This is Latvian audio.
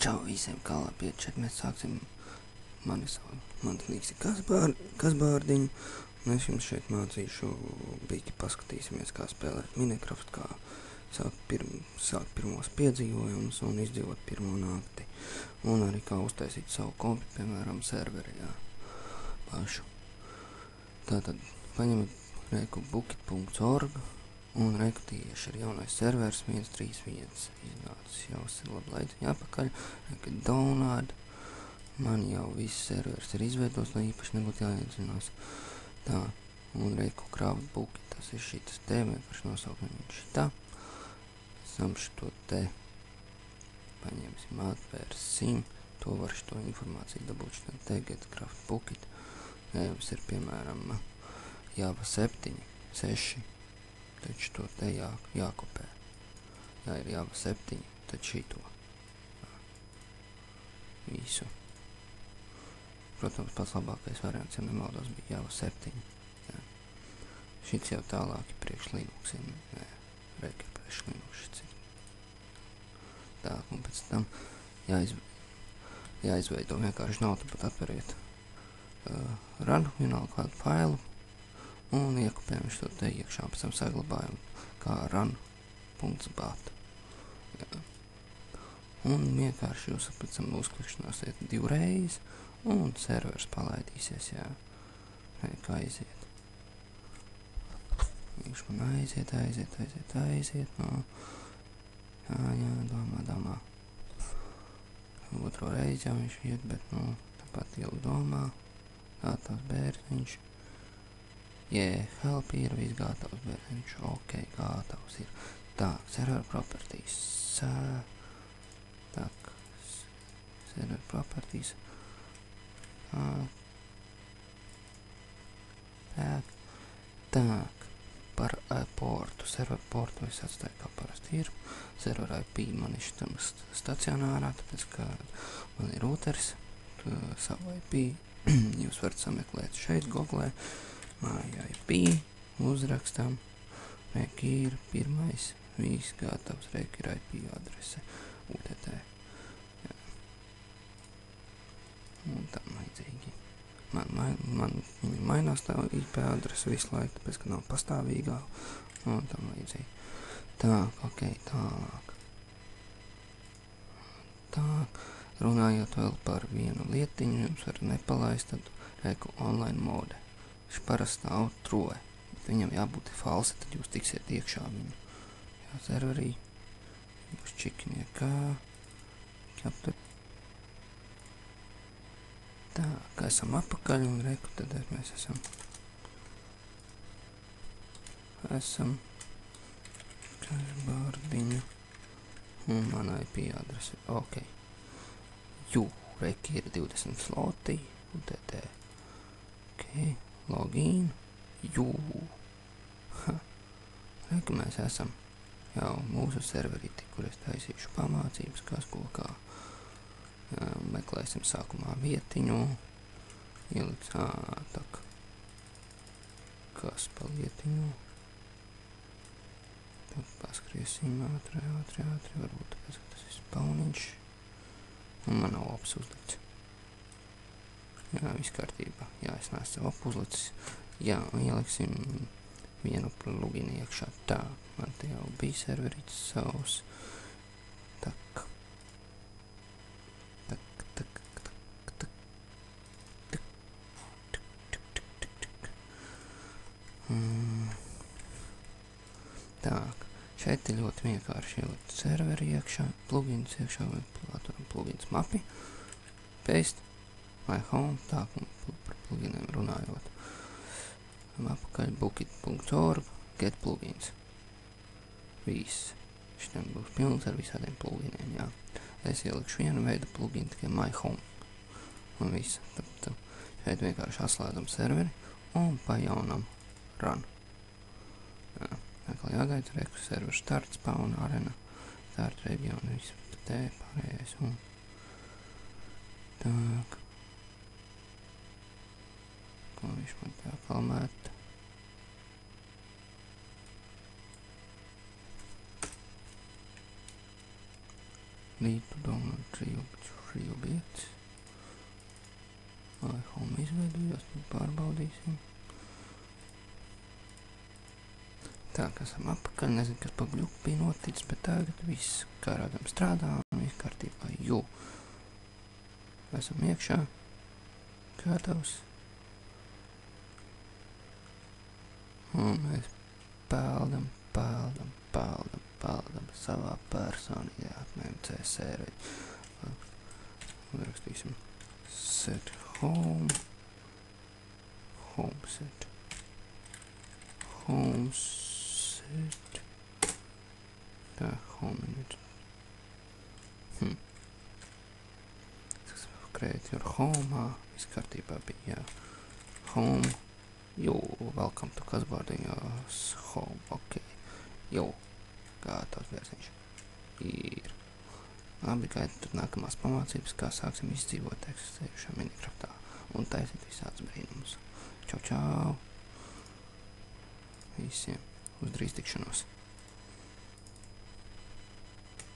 Čau visiem, kā labi iet, šeit mēs sāksim mans līgs ir Kasbārdiņu, un es jums šeit mācīšu bīki paskatīsimies, kā spēlēt Minecraft, kā sākt pirmos piedzīvojumus un izdzīvot pirmo nakti, un arī kā uztaisīt savu kompi, piemēram, serverijā pašu. Tātad paņemat reku bookit.org, un reku tieši ir jaunais servers 131 iznācis, jau labi laiciņi apakaļ, reku download, man jau viss servers ir izveidots, lai īpaši nebūtu jāiedzinās. Tā, un reku craft bookit, tas ir šitas te, vienkārši nosaukam viņš šitā, esam šito te, paņemsim, atvērsim, to var šito informāciju dabūt šitā te, get craft bookit, ja jums ir, piemēram, Java 7, 6, tad šito te jākopē. Ja ir Java 7, tad šito. Visu. Protams, pats labākais variants, ja nemaldos, bija Java 7. Jā. Šits jau tālāk ir priekš Linuxiem. Nē, reka ir priekš Linux šits ir. Tā, un pēc tam jāizveido vienkārši nav, tāpat atveriet run, vienalga kādu failu, un iekopējam šo te iekšā, pēc tam saglabājam kā run.bat. Un vienkārši jūs pēc tam uzklikšanāsiet divreiz, un servers palaidīsies, jā. Kā aiziet. Viņš man aiziet, no. Jā, domā. Otro reizi jau viņš iet, bet, tāpat jau domā. Gatavs bērniņš. Help ir viss gatavs bērniņš. Ok, gatavs ir. Tā, server properties. Server properties. Par portu. Server portu es atstāju kā parasti ir. Server IP man ir šitam stacionārā, tāpēc, ka man ir routers, savu IP. Jūs varat sameklēt šeit Googlē, māja IP, uzrakstam, rek ir pirmais, viss gatavs, rek ir IP adrese, UTT. Jā. Un tam vajadzīgi. Man mainās tā IP adrese visu laiku, tāpēc, ka nav pastāvīgā, un tam vajadzīgi. Tā, ok, tālāk. Runājot vēl par vienu lietiņu, jums var nepalaist, tad reku online mode. Viņš parasti nav true, bet viņam jābūt false, tad jūs tiksiet iekšā viņu. Jā, serverī, jūs čikiniekā, tā, kā esam apakaļ un reku, tad mēs esam Kasbārdiņu un mana IP adrese, ok. Reki ir 20 sloti, UTT, ok, login, Reku mēs esam jau mūsu serverīti, kur es taisīšu pamācības, kas ko kā, meklēsim sākumā vietiņu, ieliks, tak, kas pa lietiņu, tad paskriesim ātri, varbūt tāpēc, ka tas ir spauniņš. Un man nav ops uzlikts. Jā, viss kārtībā. Jā, es neesmu ops uzlicis. Jā, un ieliksim vienu pluginu iekšā. Tā, man te jau bija serverīts savs. Tak. Tak. Šeit ir ļoti vienkārši ielikt serveri iekšā, plugins iekšā, vai plugins mapi, paste, my home, tā, un par pluginiem runājot. Apakaļ bookit.org, get plugins. Viss. Šitiem būs pilns ar visādiem pluginiem, jā. Es ielikšu vienu veidu pluginu, tikai my home. Un viss. Tad šeit vienkārši atslēdzam serveri un pajaunam run. Jā. Atkal jāgaida reku server start, spawn, arena, start region, viss te pārējais un tak. Ko viņš man tā kalmēt? Need to download three objects. Lai home izveidojos, tad pārbaudīsim. Tā, ka esam apakaļ, nezinu, kas pa gļuku bija noticis, bet tagad viss kā rādām strādā un viss kārtībā. Esam iekšā. Gatavs. Un mēs peldam savā personīgajā MMC sērveļā. Rakstīsim set home set tā, home unit create your home, viss kārtībā bija, home, welcome to Kazboarding, home, ok, gatavs versiņš, ir. Labi, gaida tur nākamās pamācības, kā sāksim izdzīvot eksistējušā Minecraftā un taisīt visādus brīnumus. Čau! Visiem uz drīz tikšanos!